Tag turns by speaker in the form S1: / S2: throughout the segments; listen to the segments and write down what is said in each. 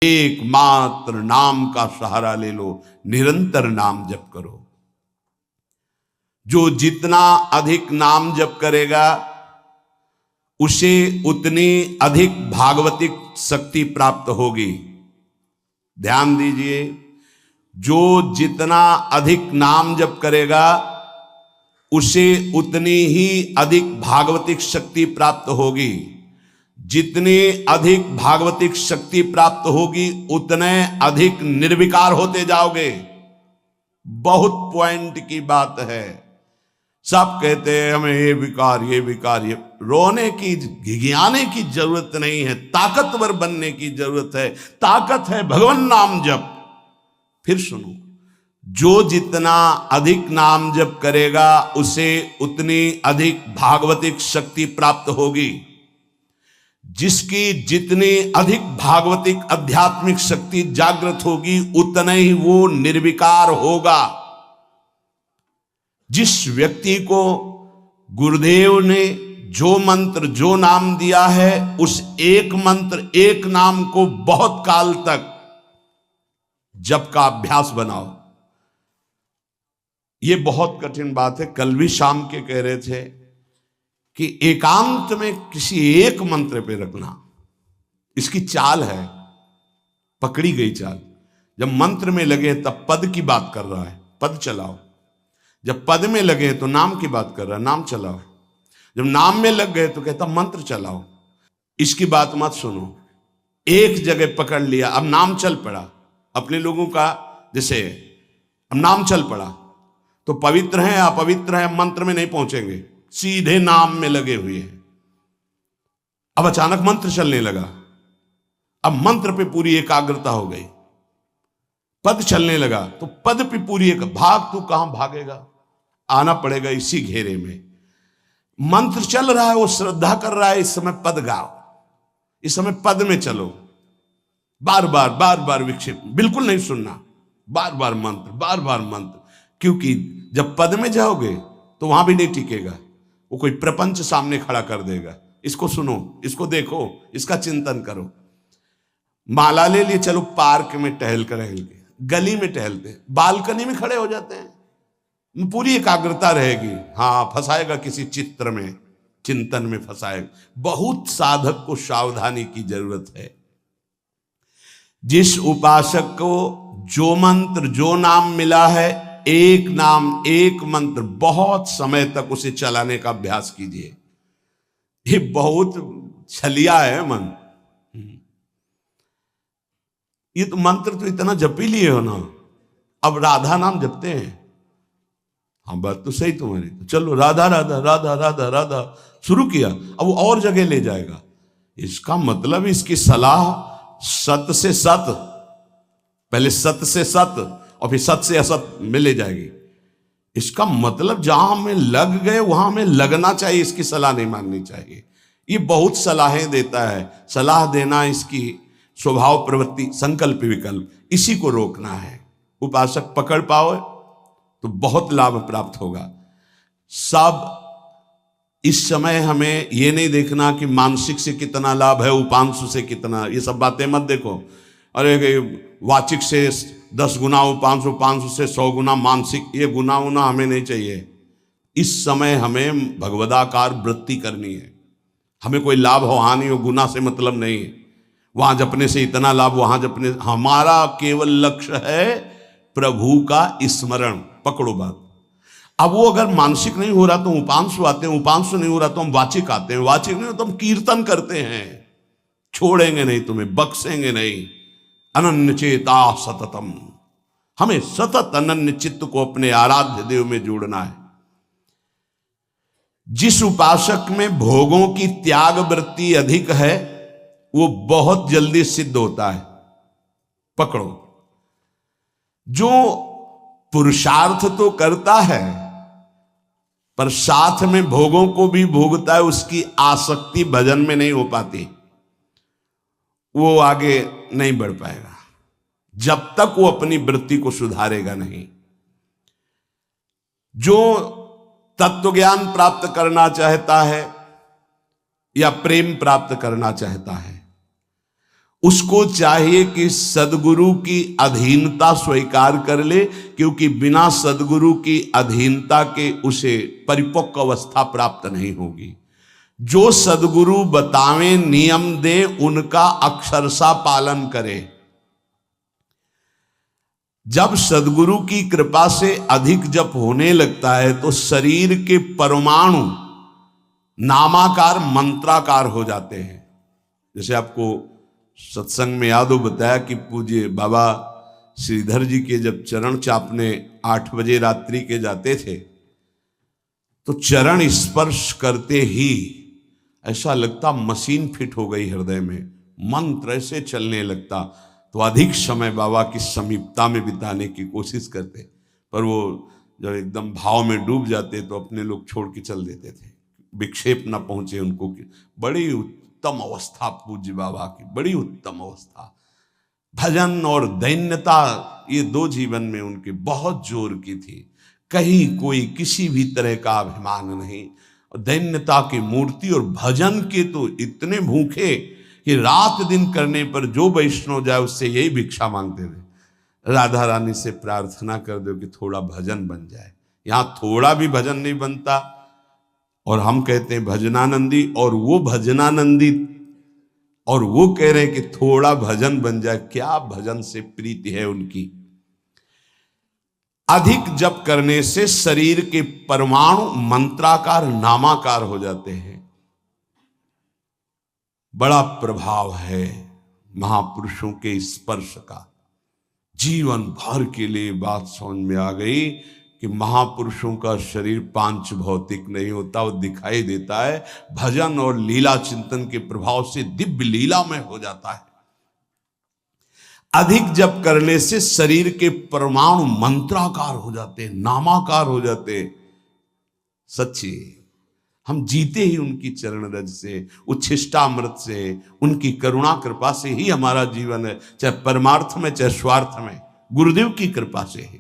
S1: एकमात्र नाम का सहारा ले लो, निरंतर नाम जप करो। जो जितना अधिक नाम जप करेगा उसे उतनी अधिक भागवतिक शक्ति प्राप्त होगी। ध्यान दीजिए, जो जितना अधिक नाम जप करेगा उसे उतनी ही अधिक भागवतिक शक्ति प्राप्त होगी। जितनी अधिक भागवतिक शक्ति प्राप्त होगी उतने अधिक निर्विकार होते जाओगे। बहुत पॉइंट की बात है। सब कहते हैं हमें ये विकार ये विकार, ये रोने की घिघियाने की जरूरत नहीं है, ताकतवर बनने की जरूरत है। ताकत है भगवान नाम जप। फिर सुनो, जो जितना अधिक नाम जप करेगा उसे उतनी अधिक भागवतिक शक्ति प्राप्त होगी। जिसकी जितनी अधिक भागवतिक आध्यात्मिक शक्ति जागृत होगी उतना ही वो निर्विकार होगा। जिस व्यक्ति को गुरुदेव ने जो मंत्र जो नाम दिया है उस एक मंत्र एक नाम को बहुत काल तक जप का अभ्यास बनाओ। ये बहुत कठिन बात है। कल भी शाम के कह रहे थे कि एकांत में किसी एक मंत्र पे रखना, इसकी चाल है, पकड़ी गई चाल। जब मंत्र में लगे तब पद की बात कर रहा है, पद चलाओ। जब पद में लगे तो नाम की बात कर रहा है, नाम चलाओ। जब नाम में लग गए तो कहता मंत्र चलाओ। इसकी बात मत सुनो। एक जगह पकड़ लिया, अब नाम चल पड़ा। अपने लोगों का जैसे अब नाम चल पड़ा तो पवित्र हैं अपवित्र हैं मंत्र में नहीं पहुंचेंगे, सीधे नाम में लगे हुए हैं। अब अचानक मंत्र चलने लगा, अब मंत्र पे पूरी एकाग्रता हो गई। पद चलने लगा तो पद पे पूरी एक भाग, तू कहां भागेगा, आना पड़ेगा इसी घेरे में। मंत्र चल रहा है, वो श्रद्धा कर रहा है, इस समय पद गाओ, इस समय पद में चलो। बार बार विक्षेप बिल्कुल नहीं सुनना, बार बार मंत्र। क्योंकि जब पद में जाओगे तो वहां भी नहीं टिकेगा, वो कोई प्रपंच सामने खड़ा कर देगा। इसको सुनो, इसको देखो, इसका चिंतन करो। माला ले लिए, चलो पार्क में टहल के, गली में टहलते, बालकनी में खड़े हो जाते हैं, पूरी एकाग्रता रहेगी। हाँ, फंसाएगा किसी चित्र में, चिंतन में फंसाएगा। बहुत साधक को सावधानी की जरूरत है। जिस उपासक को जो मंत्र जो नाम मिला है, एक नाम एक मंत्र बहुत समय तक उसे चलाने का अभ्यास कीजिए। ये बहुत छलिया है मन। ये तो मंत्र तो इतना जप ही लिए हो ना, अब राधा नाम जपते हैं। हाँ, बात तो सही तुम्हारी। तो चलो राधा राधा राधा राधा राधा शुरू किया, अब वो और जगह ले जाएगा। इसका मतलब इसकी सलाह सत से सत, पहले सत से सत और फिर सत से असत में ले जाएगी। इसका मतलब जहां हमें लग गए वहां हमें लगना चाहिए, इसकी सलाह नहीं माननी चाहिए। ये बहुत सलाहें देता है, सलाह देना इसकी स्वभाव प्रवृत्ति संकल्प विकल्प, इसी को रोकना है। उपासक पकड़ पाओ तो बहुत लाभ प्राप्त होगा। सब इस समय हमें ये नहीं देखना कि मानसिक से कितना लाभ है, उपांशु से कितना, ये सब बातें मत देखो। अरे वाचिक से 10 गुना उपांशु, उपांशु से 100 गुना मानसिक, ये गुना उना हमें नहीं चाहिए। इस समय हमें भगवदाकार वृत्ति करनी है। हमें कोई लाभ हो हानि हो, गुना से मतलब नहीं है। वहां जपने से इतना लाभ, वहां जपने, हमारा केवल लक्ष्य है प्रभु का स्मरण। पकड़ो बात। अब वो अगर मानसिक नहीं हो रहा तो उपांशु आते हैं, उपांशु नहीं हो रहा तो हम वाचिक आते हैं, वाचिक नहीं हो तो हम कीर्तन करते हैं। छोड़ेंगे नहीं तुम्हें, बख्शेंगे नहीं। अनन्य चेता सततम, हमें सतत अनन्य चित्त को अपने आराध्य देव में जोड़ना है। जिस उपासक में भोगों की त्याग वृत्ति अधिक है वो बहुत जल्दी सिद्ध होता है। पकड़ो, जो पुरुषार्थ तो करता है पर साथ में भोगों को भी भोगता है, उसकी आसक्ति भजन में नहीं हो पाती, वो आगे नहीं बढ़ पाएगा जब तक वो अपनी वृत्ति को सुधारेगा नहीं। जो तत्व ज्ञान प्राप्त करना चाहता है या प्रेम प्राप्त करना चाहता है, उसको चाहिए कि सदगुरु की अधीनता स्वीकार कर ले, क्योंकि बिना सदगुरु की अधीनता के उसे परिपक्व अवस्था प्राप्त नहीं होगी। जो सदगुरु बतावे, नियम दे, उनका अक्षरशः पालन करे। जब सदगुरु की कृपा से अधिक जप होने लगता है तो शरीर के परमाणु नामाकार मंत्राकार हो जाते हैं। जैसे आपको सत्संग में याद हो बताया कि पूज्य बाबा श्रीधर जी के जब चरण चापने 8 बजे रात्रि के जाते थे तो चरण स्पर्श करते ही ऐसा लगता मशीन फिट हो गई हृदय में, मंत्र ऐसे चलने लगता। तो अधिक समय बाबा की समीपता में बिताने की कोशिश करते, पर वो जब एकदम भाव में डूब जाते तो अपने लोग छोड़ के चल देते थे, विक्षेप न पहुंचे उनको। बड़ी उत्तम अवस्था पूज्य बाबा की, बड़ी उत्तम अवस्था। भजन और दैन्यता ये 2 जीवन में उनके बहुत जोर की थी। कहीं कोई किसी भी तरह का अभिमान नहीं, दैन्यता की मूर्ति। और भजन के तो इतने भूखे कि रात दिन करने पर जो वैष्णव जाए उससे यही भिक्षा मांगते थे, राधा रानी से प्रार्थना कर दो कि थोड़ा भजन बन जाए। यहां थोड़ा भी भजन नहीं बनता और हम कहते हैं भजनानंदी, और वो भजनानंदी और वो कह रहे हैं कि थोड़ा भजन बन जाए। क्या भजन से प्रीति है उनकी। अधिक जप करने से शरीर के परमाणु मंत्राकार नामाकार हो जाते हैं। बड़ा प्रभाव है महापुरुषों के स्पर्श का। जीवन भर के लिए बात समझ में आ गई कि महापुरुषों का शरीर पांच भौतिक नहीं होता, वो दिखाई देता है। भजन और लीला चिंतन के प्रभाव से दिव्य लीला में हो जाता है। अधिक जप करने से शरीर के परमाणु मंत्राकार हो जाते हैं, नामाकार हो जाते हैं। सच्ची हम जीते ही उनकी चरण रज से, उच्छिष्टामृत से, उनकी करुणा कृपा से ही हमारा जीवन है, चाहे परमार्थ में चाहे स्वार्थ में, गुरुदेव की कृपा से ही।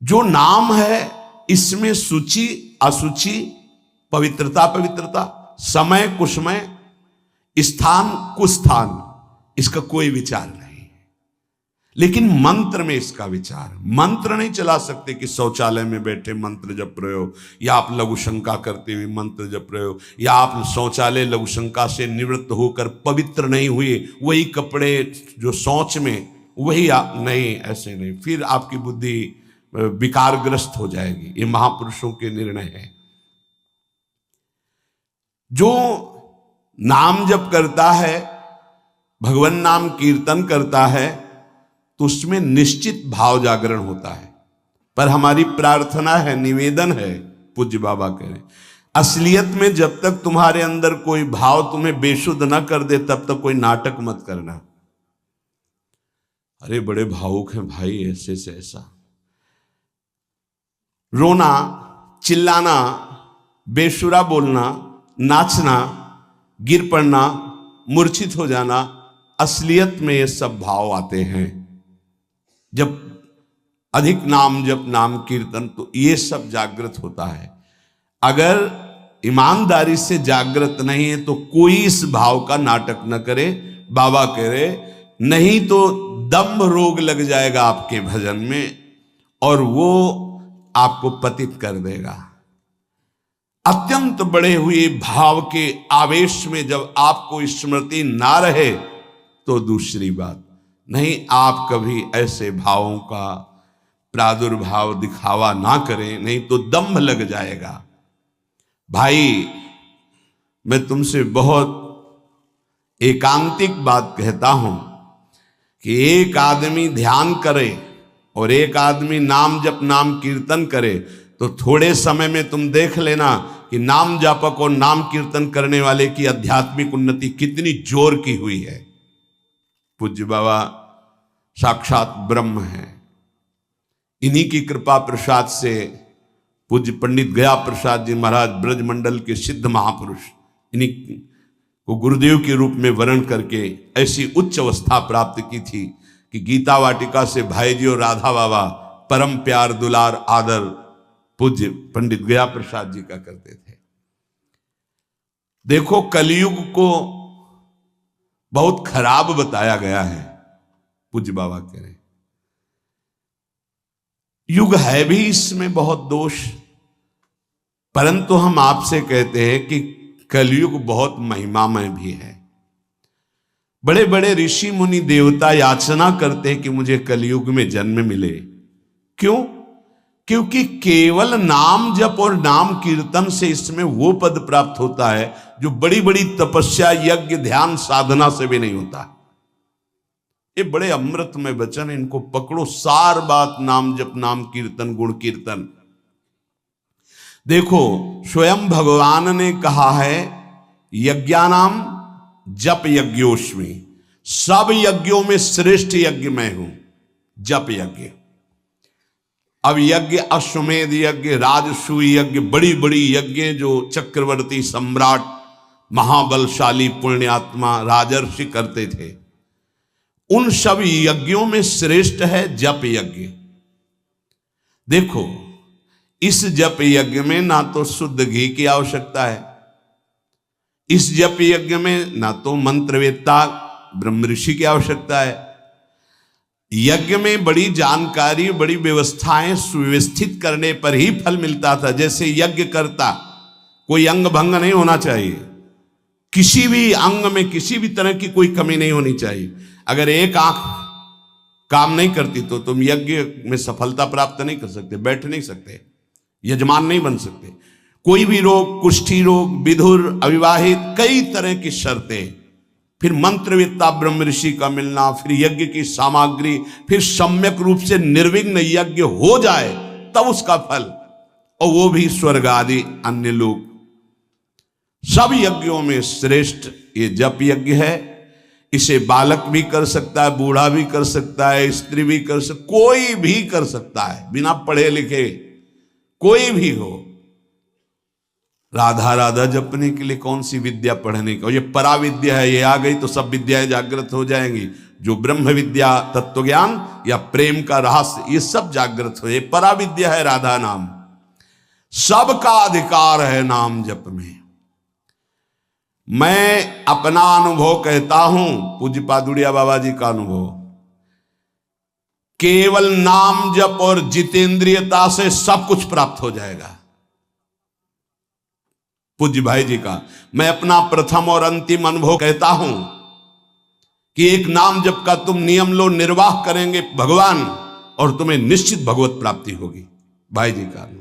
S1: जो नाम है इसमें सूचि असुचि, पवित्रता पवित्रता, समय कुसमय, स्थान कुस्थान, इसका कोई विचार नहीं। लेकिन मंत्र में इसका विचार। मंत्र नहीं चला सकते कि शौचालय में बैठे मंत्र जप रहे हो, या आप लघु शंका करते हुए मंत्र जप रहे हो, या आप शौचालय लघु शंका से निवृत्त होकर पवित्र नहीं हुए, वही कपड़े जो शौच में वही आप नहीं, ऐसे नहीं। फिर आपकी बुद्धि विकारग्रस्त हो जाएगी। ये महापुरुषों के निर्णय है। जो नाम जप करता है, भगवान नाम कीर्तन करता है, तो उसमें निश्चित भाव जागरण होता है। पर हमारी प्रार्थना है, निवेदन है, पूज्य बाबा कह रहे हैं, असलियत में जब तक तुम्हारे अंदर कोई भाव तुम्हें बेशुद्ध न कर दे तब तक कोई नाटक मत करना। अरे बड़े भावुक हैं भाई, ऐसे से ऐसा रोना, चिल्लाना, बेसुरा बोलना, नाचना, गिर पड़ना, मूर्छित हो जाना, असलियत में ये सब भाव आते हैं जब अधिक नाम जप, नाम कीर्तन, तो ये सब जागृत होता है। अगर ईमानदारी से जागृत नहीं है तो कोई इस भाव का नाटक न करे। बाबा कह रहे नहीं तो दम्भ रोग लग जाएगा आपके भजन में और वो आपको पतित कर देगा। अत्यंत बड़े हुए भाव के आवेश में जब आपको स्मृति ना रहे तो दूसरी बात नहीं। आप कभी ऐसे भावों का प्रादुर्भाव दिखावा ना करें, नहीं तो दम्भ लग जाएगा। भाई मैं तुमसे बहुत एकांतिक बात कहता हूं कि एक आदमी ध्यान करे और एक आदमी नाम जप, नाम कीर्तन करे तो थोड़े समय में तुम देख लेना कि नाम जापक और नाम कीर्तन करने वाले की आध्यात्मिक उन्नति कितनी जोर की हुई है। पूज्य बाबा साक्षात ब्रह्म है। इन्हीं की कृपा प्रसाद से पूज्य पंडित गया प्रसाद जी महाराज ब्रजमंडल के सिद्ध महापुरुष, इन्हीं को गुरुदेव के रूप में वर्ण करके ऐसी उच्च अवस्था प्राप्त की थी कि गीता वाटिका से भाई जी और राधा बाबा परम प्यार, दुलार, आदर पूज्य पंडित गया प्रसाद जी का करते थे। देखो कलयुग को बहुत खराब बताया गया है। पूज्य बाबा कह रहे हैं युग है भी इसमें बहुत दोष, परंतु हम आपसे कहते हैं कि कलयुग बहुत महिमामय भी है। बड़े बड़े ऋषि मुनि देवता याचना करते हैं कि मुझे कलयुग में जन्म मिले। क्यों? क्योंकि केवल नाम जप और नाम कीर्तन से इसमें वो पद प्राप्त होता है जो बड़ी बड़ी तपस्या, यज्ञ, ध्यान, साधना से भी नहीं होता। ये बड़े अमृतमय वचन, इनको पकड़ो। सार बात नाम जप, नाम कीर्तन, गुण कीर्तन। देखो स्वयं भगवान ने कहा है यज्ञानाम जप यज्ञोस्मि, सब यज्ञों में श्रेष्ठ यज्ञ मैं हूं, जप यज्ञ। अब यज्ञ, अश्वमेध यज्ञ, राजसूय यज्ञ, बड़ी बड़ी यज्ञ जो चक्रवर्ती सम्राट, महाबलशाली पुण्यात्मा राजर्षि करते थे, उन सब यज्ञों में श्रेष्ठ है जप यज्ञ। देखो इस जप यज्ञ में ना तो शुद्ध घी की आवश्यकता है, इस जप यज्ञ में ना तो मंत्रवेत्ता ब्रह्म ऋषि की आवश्यकता है। यज्ञ में बड़ी जानकारी, बड़ी व्यवस्थाएं सुव्यवस्थित करने पर ही फल मिलता था। जैसे यज्ञ करता, कोई अंग भंग नहीं होना चाहिए, किसी भी अंग में किसी भी तरह की कोई कमी नहीं होनी चाहिए। अगर एक आंख काम नहीं करती तो तुम यज्ञ में सफलता प्राप्त नहीं कर सकते, बैठ नहीं सकते, यजमान नहीं बन सकते। कोई भी रोग, कुष्ठी रोग, विधुर, अविवाहित, कई तरह की शर्तें, फिर मंत्रवेत्ता ब्रह्म ऋषि का मिलना, फिर यज्ञ की सामग्री, फिर सम्यक रूप से निर्विघ्न यज्ञ हो जाए तब उसका फल, और वो भी स्वर्ग आदि अन्य लोग। सब यज्ञों में श्रेष्ठ ये जप यज्ञ है। इसे बालक भी कर सकता है, बूढ़ा भी कर सकता है, स्त्री भी कर सकता, कोई भी कर सकता है, बिना पढ़े लिखे कोई भी हो। राधा राधा जपने के लिए कौन सी विद्या पढ़ने का, ये परा विद्या है, ये आ गई तो सब विद्याएं जागृत हो जाएंगी। जो ब्रह्म विद्या, तत्व ज्ञान या प्रेम का रहस्य, ये सब जागृत हो, ये परा विद्या है राधा नाम। सबका अधिकार है नाम जप में। मैं अपना अनुभव कहता हूं, पूज्य पादुड़िया बाबा जी का अनुभव, केवल नाम जप और जितेंद्रियता से सब कुछ प्राप्त हो जाएगा। पूज्य भाई जी का मैं अपना प्रथम और अंतिम अनुभव कहता हूं कि एक नाम जप का तुम नियम लो, निर्वाह करेंगे भगवान, और तुम्हें निश्चित भगवत प्राप्ति होगी। भाई जी का अनुभव।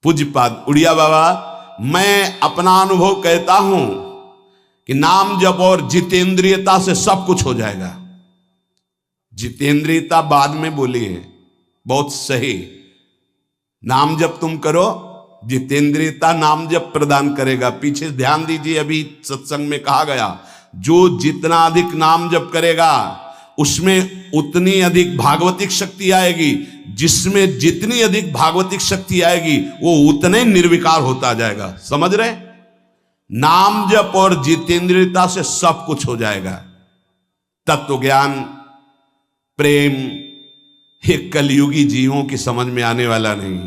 S1: पूज्य पाद उड़िया बाबा, मैं अपना अनुभव कहता हूं कि नाम जप और जितेंद्रियता से सब कुछ हो जाएगा। जितेंद्रियता बाद में बोली है, बहुत सही। नाम जप तुम करो, जितेंद्रियता नाम जप प्रदान करेगा। पीछे ध्यान दीजिए, अभी सत्संग में कहा गया, जो जितना अधिक नाम जप करेगा उसमें उतनी अधिक भागवतिक शक्ति आएगी, जिसमें जितनी अधिक भागवतिक शक्ति आएगी वो उतने निर्विकार होता जाएगा। समझ रहे? नाम जप और जितेंद्रियता से सब कुछ हो जाएगा। तत्व ज्ञान, प्रेम, ये कलयुगी जीवों की समझ में आने वाला नहीं।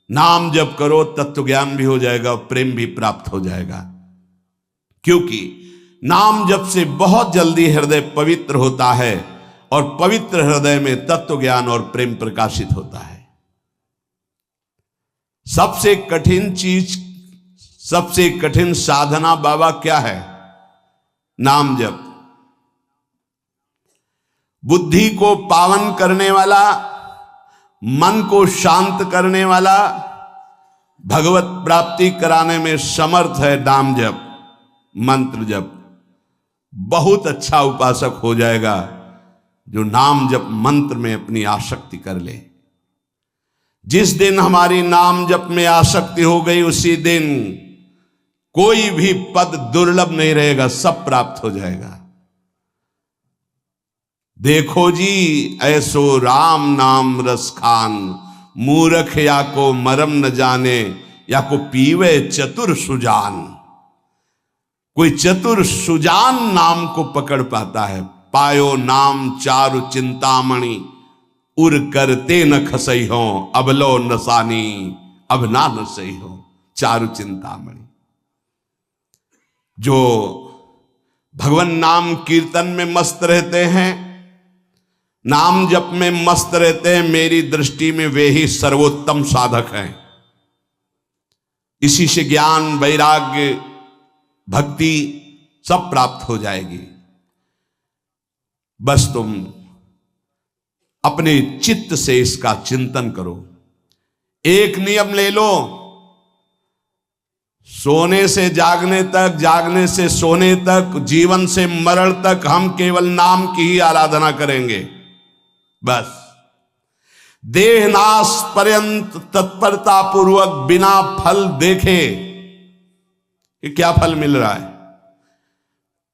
S1: नाम जप करो, तत्व ज्ञान भी हो जाएगा, प्रेम भी प्राप्त हो जाएगा। क्योंकि नाम जप से बहुत जल्दी हृदय पवित्र होता है, और पवित्र हृदय में तत्व ज्ञान और प्रेम प्रकाशित होता है। सबसे कठिन चीज, सबसे कठिन साधना बाबा क्या है? नाम जप। बुद्धि को पावन करने वाला, मन को शांत करने वाला, भगवत प्राप्ति कराने में समर्थ है नाम जप, मंत्र जप। बहुत अच्छा उपासक हो जाएगा जो नाम जप मंत्र में अपनी आसक्ति कर ले। जिस दिन हमारी नाम जप में आसक्ति हो गई, उसी दिन कोई भी पद दुर्लभ नहीं रहेगा, सब प्राप्त हो जाएगा। देखो जी ऐसो राम नाम रस खान, मूर्ख या को मरम न जाने, या को पीवे चतुर सुजान। कोई चतुर सुजान नाम को पकड़ पाता है। पायो नाम चारु चिंतामणि, उर करते न खसई हो, अबलो नसानी अब ना नसई हो। चारु चिंतामणि, जो भगवान नाम कीर्तन में मस्त रहते हैं, नाम जप में मस्त रहते हैं। मेरी दृष्टि में वे ही सर्वोत्तम साधक हैं। इसी से ज्ञान, वैराग्य, भक्ति सब प्राप्त हो जाएगी। बस तुम अपने चित्त से इसका चिंतन करो। एक नियम ले लो, सोने से जागने तक, जागने से सोने तक, जीवन से मरण तक हम केवल नाम की ही आराधना करेंगे। बस देहनाश पर्यंत तत्परता पूर्वक बिना फल देखे कि क्या फल मिल रहा है,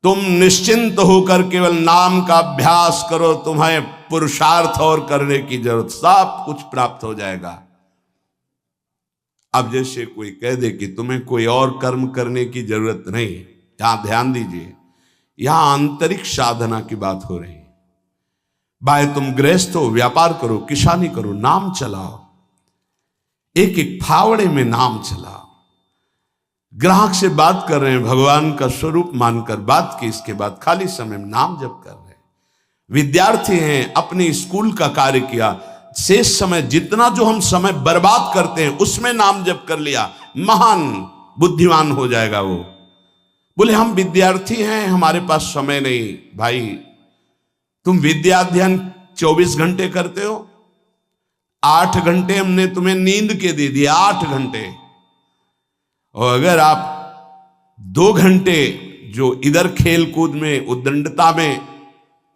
S1: तुम निश्चिंत होकर केवल नाम का अभ्यास करो। तुम्हें पुरुषार्थ और करने की जरूरत, सब कुछ प्राप्त हो जाएगा। अब जैसे कोई कह दे कि तुम्हें कोई और कर्म करने की जरूरत नहीं, यहां ध्यान दीजिए, यहां आंतरिक साधना की बात हो रही है। भाई तुम गृहस्थ हो, व्यापार करो, किसानी करो, नाम चलाओ, एक एक फावड़े में नाम चलाओ। ग्राहक से बात कर रहे हैं, भगवान का स्वरूप मानकर बात की, इसके बाद खाली समय में नाम जप कर रहे हैं। विद्यार्थी हैं, अपने स्कूल का कार्य किया, शेष समय जितना जो हम समय बर्बाद करते हैं उसमें नाम जप कर लिया, महान बुद्धिमान हो जाएगा वो। बोले हम विद्यार्थी हैं, हमारे पास समय नहीं। भाई तुम विद्या अध्ययन 24 घंटे करते हो, 8 घंटे हमने तुम्हें नींद के दे दिए, 8 घंटे। और अगर आप 2 घंटे जो इधर खेल कूद में, उद्दंडता में,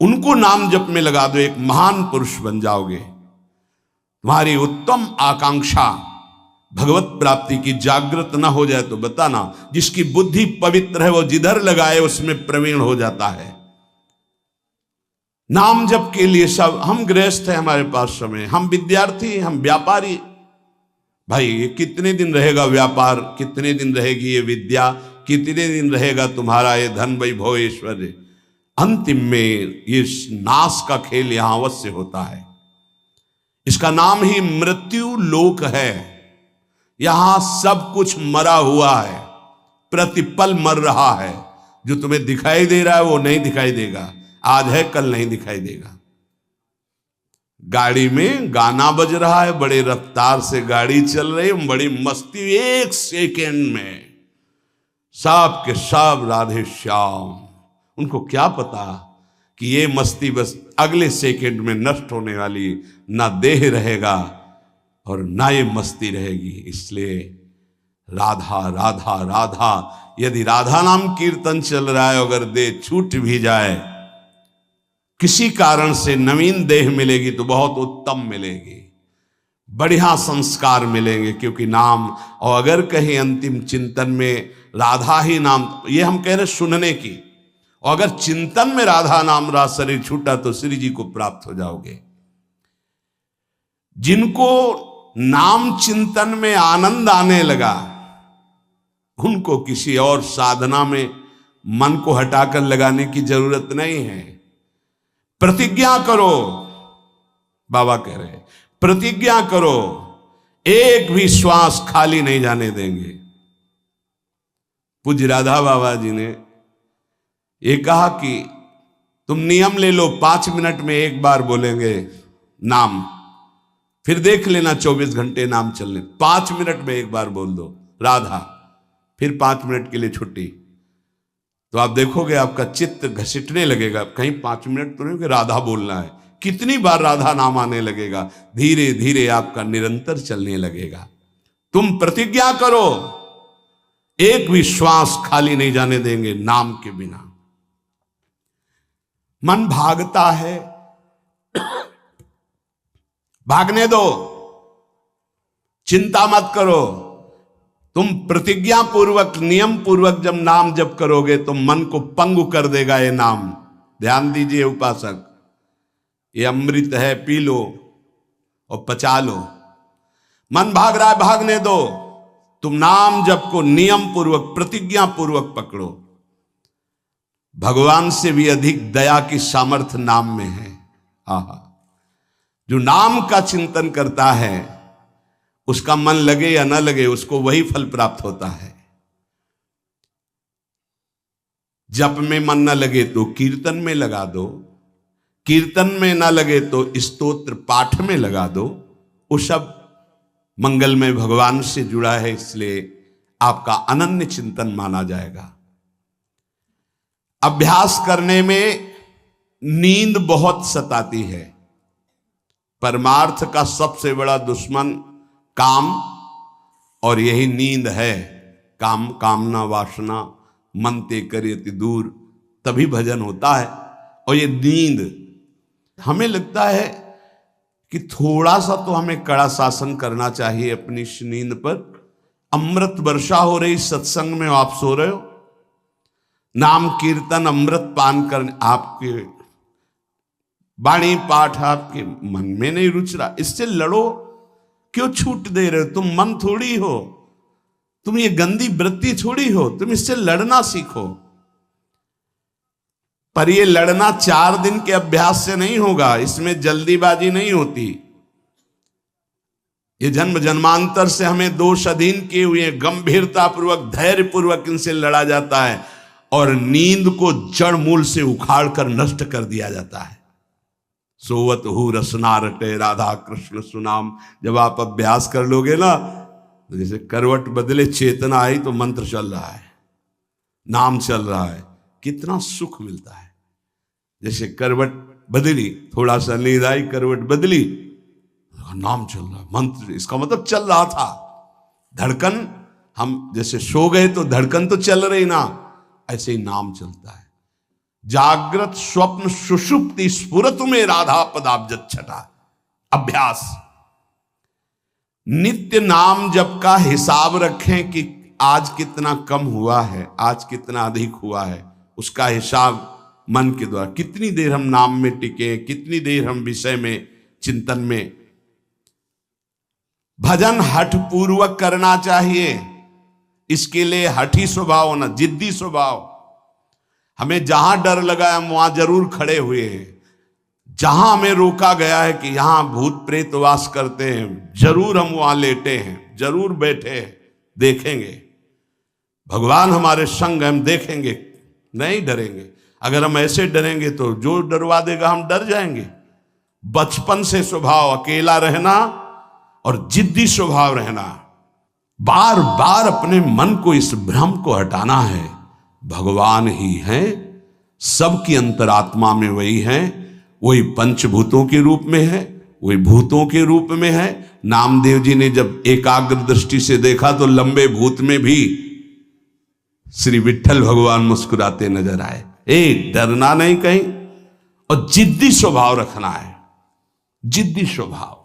S1: उनको नाम जप में लगा दो, एक महान पुरुष बन जाओगे। तुम्हारी उत्तम आकांक्षा भगवत प्राप्ति की जागृत ना हो जाए तो बताना। जिसकी बुद्धि पवित्र है वो जिधर लगाए उसमें प्रवीण हो जाता है। नाम जप के लिए सब, हम गृहस्थ हैं, हमारे पास समय, हम विद्यार्थी, हम व्यापारी। भाई ये कितने दिन रहेगा व्यापार, कितने दिन रहेगी ये विद्या, कितने दिन रहेगा तुम्हारा ये धन, वैभव, ऐश्वर्य। अंतिम में ये नाश का खेल यहां अवश्य होता है। इसका नाम ही मृत्यु लोक है। यहां सब कुछ मरा हुआ है, प्रतिपल मर रहा है। जो तुम्हें दिखाई दे रहा है वो नहीं दिखाई देगा, आज है कल नहीं दिखाई देगा। गाड़ी में गाना बज रहा है, बड़े रफ्तार से गाड़ी चल रही है, बड़ी मस्ती, 1 सेकेंड में सब के सब राधे श्याम। उनको क्या पता कि ये मस्ती बस अगले सेकेंड में नष्ट होने वाली, ना देह रहेगा और ना ये मस्ती रहेगी। इसलिए राधा राधा राधा, यदि राधा नाम कीर्तन चल रहा है, अगर देह छूट भी जाए, किसी कारण से नवीन देह मिलेगी तो बहुत उत्तम मिलेगी, बढ़िया संस्कार मिलेंगे, क्योंकि नाम। और अगर कहीं अंतिम चिंतन में राधा ही नाम, ये हम कह रहे सुनने की, और अगर चिंतन में राधा नाम रहा, शरीर छूटा, तो श्री जी को प्राप्त हो जाओगे। जिनको नाम चिंतन में आनंद आने लगा, उनको किसी और साधना में मन को हटाकर लगाने की जरूरत नहीं है। प्रतिज्ञा करो, बाबा कह रहे हैं, प्रतिज्ञा करो, एक भी श्वास खाली नहीं जाने देंगे। पूज्य राधा बाबा जी ने ये कहा कि तुम नियम ले लो, 5 मिनट में एक बार बोलेंगे नाम, फिर देख लेना 24 घंटे नाम चलने। 5 मिनट में एक बार बोल दो राधा, फिर 5 मिनट के लिए छुट्टी, तो आप देखोगे आपका चित्त घसीटने लगेगा। कहीं 5 मिनट तो नहीं कि राधा बोलना है, कितनी बार राधा नाम आने लगेगा। धीरे धीरे आपका निरंतर चलने लगेगा। तुम प्रतिज्ञा करो, एक भी श्वास खाली नहीं जाने देंगे नाम के बिना। मन भागता है, भागने दो, चिंता मत करो। तुम प्रतिज्ञा पूर्वक, नियम पूर्वक जब नाम जप करोगे तो मन को पंगु कर देगा ये नाम। ध्यान दीजिए उपासक, ये अमृत है, पी लो और पचा लो। मन भाग रहा है, भागने दो। तुम नाम जप को नियम पूर्वक, प्रतिज्ञा पूर्वक पकड़ो। भगवान से भी अधिक दया की सामर्थ्य नाम में है। आहा, जो नाम का चिंतन करता है उसका मन लगे या न लगे, उसको वही फल प्राप्त होता है। जप में मन न लगे तो कीर्तन में लगा दो, कीर्तन में न लगे तो स्तोत्र पाठ में लगा दो। वो सब मंगलमय भगवान से जुड़ा है, इसलिए आपका अनन्य चिंतन माना जाएगा। अभ्यास करने में नींद बहुत सताती है। परमार्थ का सबसे बड़ा दुश्मन काम, और यही नींद है। काम कामना वासना मन ते करियति दूर, तभी भजन होता है। और ये नींद, हमें लगता है कि थोड़ा सा तो हमें कड़ा शासन करना चाहिए अपनी इस नींद पर। अमृत वर्षा हो रही सत्संग में, आप सो रहे हो, नाम कीर्तन अमृत पान कर, आपके वाणी पाठ आपके मन में नहीं रुच रहा, इससे लड़ो। क्यों छूट दे रहे हो? तुम मन थोड़ी हो, तुम ये गंदी वृत्ति थोड़ी हो, तुम इससे लड़ना सीखो। पर ये लड़ना 4 दिन के अभ्यास से नहीं होगा, इसमें जल्दीबाजी नहीं होती। ये जन्म जन्मांतर से हमें दोष अधीन किए हुए गंभीरता पूर्वक धैर्य पूर्वक इनसे लड़ा जाता है, और नींद को जड़ मूल से उखाड़ कर नष्ट कर दिया जाता है। सोवत हु रसना रटे राधा कृष्ण सुनाम, जब आप अभ्यास कर लोगे ना, तो जैसे करवट बदले चेतना आई तो मंत्र चल रहा है, नाम चल रहा है, कितना सुख मिलता है। जैसे करवट बदली, थोड़ा सा नींद आई, करवट बदली, नाम चल रहा है, मंत्र, इसका मतलब चल रहा था। धड़कन, हम जैसे सो गए तो धड़कन तो चल रही ना, ऐसे ही नाम चलता है। जागृत स्वप्न सुषुप्ति स्फुरत में राधा पदाब्जत छटा। अभ्यास, नित्य नाम जप का हिसाब रखें कि आज कितना कम हुआ है, आज कितना अधिक हुआ है, उसका हिसाब मन के द्वारा। कितनी देर हम नाम में टिके, कितनी देर हम विषय में चिंतन में। भजन हठ पूर्वक करना चाहिए, इसके लिए हठी स्वभाव होना, जिद्दी स्वभाव। हमें जहां डर लगा हम वहां जरूर खड़े हुए हैं। जहां हमें रोका गया है कि यहां भूत प्रेत वास करते हैं, जरूर हम वहां लेटे हैं, जरूर बैठे हैं, देखेंगे। भगवान हमारे संग, हम देखेंगे, नहीं डरेंगे। अगर हम ऐसे डरेंगे तो जो डरवा देगा हम डर जाएंगे। बचपन से स्वभाव अकेला रहना और जिद्दी स्वभाव रहना, बार बार अपने मन को इस भ्रम को हटाना है। भगवान ही हैं, सबकी अंतरात्मा में वही हैं, वही पंचभूतों के रूप में है, वही भूतों के रूप में है। नामदेव जी ने जब एकाग्र दृष्टि से देखा तो लंबे भूत में भी श्री विठ्ठल भगवान मुस्कुराते नजर आए। डरना नहीं कहीं, और जिद्दी स्वभाव रखना है, जिद्दी स्वभाव।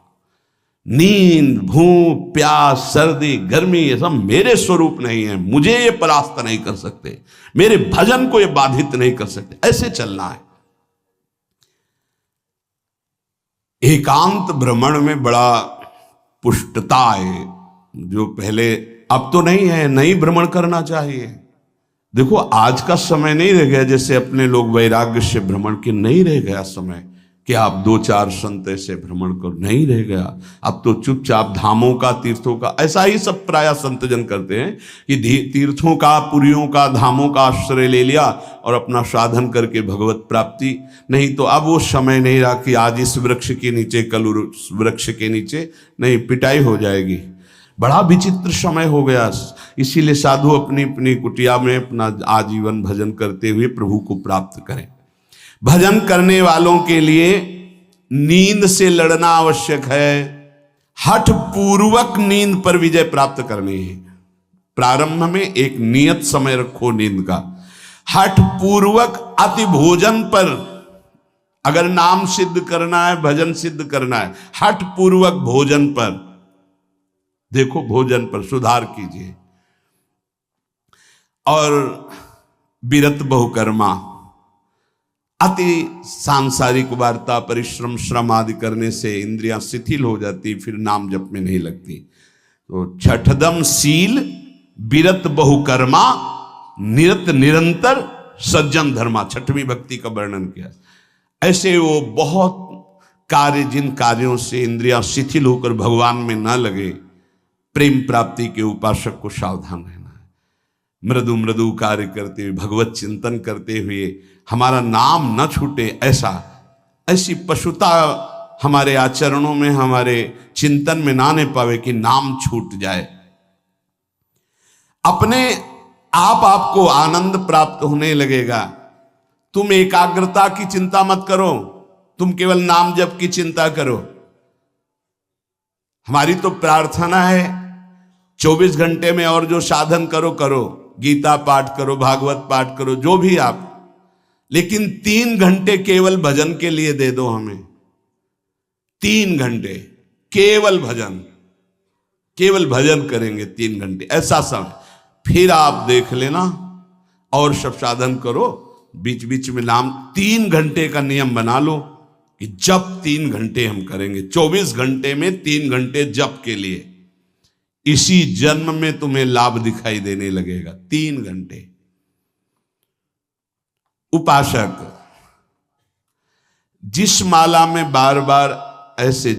S1: नींद, भूख, प्यास, सर्दी, गर्मी, ये सब मेरे स्वरूप नहीं है, मुझे ये परास्त नहीं कर सकते, मेरे भजन को ये बाधित नहीं कर सकते, ऐसे चलना है। एकांत भ्रमण में बड़ा पुष्टता है, जो पहले, अब तो नहीं है, नहीं भ्रमण करना चाहिए। देखो आज का समय नहीं रह गया जैसे अपने लोग वैराग्य से भ्रमण के, नहीं रह गया समय कि आप 2-4 संत ऐसे भ्रमण करो, नहीं रह गया। अब तो चुपचाप धामों का, तीर्थों का, ऐसा ही सब प्राय संतजन करते हैं कि तीर्थों का, पुरियों का, धामों का आश्रय ले लिया और अपना साधन करके भगवत प्राप्ति। नहीं तो अब वो समय नहीं रहा कि आज इस वृक्ष के नीचे, कल उस वृक्ष के नीचे, नहीं, पिटाई हो जाएगी। बड़ा विचित्र समय हो गया। इसीलिए साधु अपनी अपनी कुटिया में अपना आजीवन भजन करते हुए प्रभु को प्राप्त करें। भजन करने वालों के लिए नींद से लड़ना आवश्यक है। हठ पूर्वक नींद पर विजय प्राप्त करनी है। प्रारंभ में एक नियत समय रखो नींद का। हठ पूर्वक अति भोजन पर, अगर नाम सिद्ध करना है, भजन सिद्ध करना है, हठ पूर्वक भोजन पर, देखो भोजन पर सुधार कीजिए। और विरत बहुकर्मा, अति सांसारिक वार्ता, परिश्रम, श्रम आदि करने से इंद्रियां शिथिल हो जाती, फिर नाम जप में नहीं लगती। तो छठदम शील, विरत बहुकर्मा, निरत निरंतर, सज्जन धर्मा, छठवीं भक्ति का वर्णन किया। ऐसे वो बहुत कार्य, जिन कार्यों से इंद्रियां शिथिल होकर भगवान में न लगे, प्रेम प्राप्ति के उपासक को सावधान रहना है। मृदु मृदु कार्य करते हुए, भगवत चिंतन करते हुए हमारा नाम न छूटे, ऐसी पशुता हमारे आचरणों में, हमारे चिंतन में ना आने पावे कि नाम छूट जाए। अपने आप आपको आनंद प्राप्त होने लगेगा। तुम एकाग्रता की चिंता मत करो, तुम केवल नाम जप की चिंता करो। हमारी तो प्रार्थना है 24 घंटे में और जो साधन करो करो, गीता पाठ करो, भागवत पाठ करो, जो भी आप, लेकिन 3 घंटे केवल भजन के लिए दे दो हमें। 3 घंटे केवल भजन करेंगे 3 घंटे, ऐसा समय। फिर आप देख लेना और सब साधन करो, बीच बीच में नाम। 3 घंटे का नियम बना लो कि जप 3 घंटे हम करेंगे, 24 घंटे में 3 घंटे जप के लिए। इसी जन्म में तुम्हें लाभ दिखाई देने लगेगा। 3 घंटे। उपासक जिस माला में बार बार ऐसे